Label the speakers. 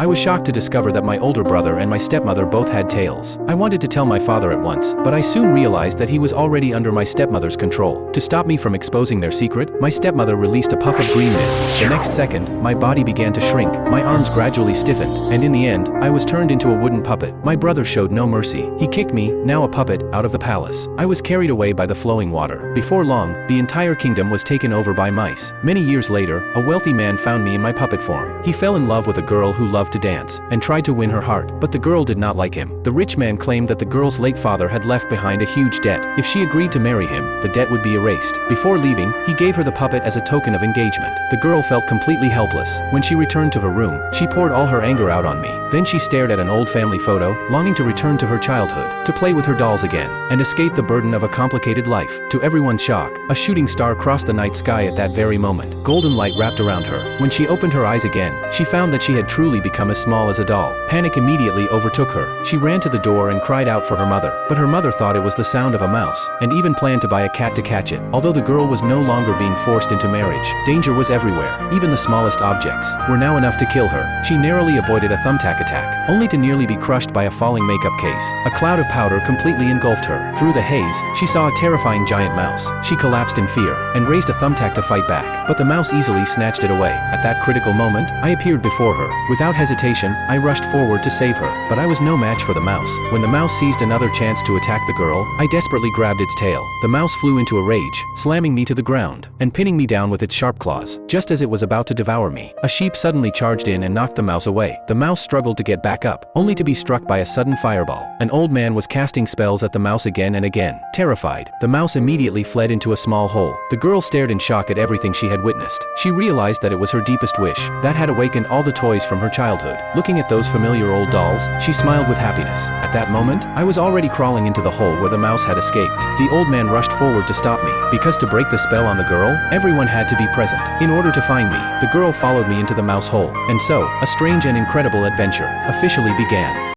Speaker 1: I was shocked to discover that my older brother and my stepmother both had tails. I wanted to tell my father at once, but I soon realized that he was already under my stepmother's control. To stop me from exposing their secret, my stepmother released a puff of green mist. The next second, my body began to shrink, my arms gradually stiffened, and in the end, I was turned into a wooden puppet. My brother showed no mercy. He kicked me, now a puppet, out of the palace. I was carried away by the flowing water. Before long, the entire kingdom was taken over by mice. Many years later, a wealthy man found me in my puppet form. He fell in love with a girl who loved to dance, and tried to win her heart, but the girl did not like him. The rich man claimed that the girl's late father had left behind a huge debt. If she agreed to marry him, the debt would be erased. Before leaving, he gave her the puppet as a token of engagement. The girl felt completely helpless. When she returned to her room, she poured all her anger out on me. Then she stared at an old family photo, longing to return to her childhood, to play with her dolls again, and escape the burden of a complicated life. To everyone's shock, a shooting star crossed the night sky at that very moment. Golden light wrapped around her. When she opened her eyes again, she found that she had truly become as small as a doll. Panic immediately overtook her. She ran to the door and cried out for her mother, but her mother thought it was the sound of a mouse, and even planned to buy a cat to catch it. Although the girl was no longer being forced into marriage, danger was everywhere. Even the smallest objects were now enough to kill her. She narrowly avoided a thumbtack attack, only to nearly be crushed by a falling makeup case. A cloud of powder completely engulfed her. Through the haze, she saw a terrifying giant mouse. She collapsed in fear, and raised a thumbtack to fight back, but the mouse easily snatched it away. At that critical moment, I appeared before her. Without hesitation, I rushed forward to save her, but I was no match for the mouse. When the mouse seized another chance to attack the girl, I desperately grabbed its tail. The mouse flew into a rage, slamming me to the ground, and pinning me down with its sharp claws. Just as it was about to devour me, a sheep suddenly charged in and knocked the mouse away. The mouse struggled to get back up, only to be struck by a sudden fireball. An old man was casting spells at the mouse again and again. Terrified, the mouse immediately fled into a small hole. The girl stared in shock at everything she had witnessed. She realized that it was her deepest wish that had awakened all the toys from her childhood. Looking at those familiar old dolls, she smiled with happiness. At that moment, I was already crawling into the hole where the mouse had escaped. The old man rushed forward to stop me, because to break the spell on the girl, everyone had to be present. In order to find me, the girl followed me into the mouse hole, and so, a strange and incredible adventure officially began.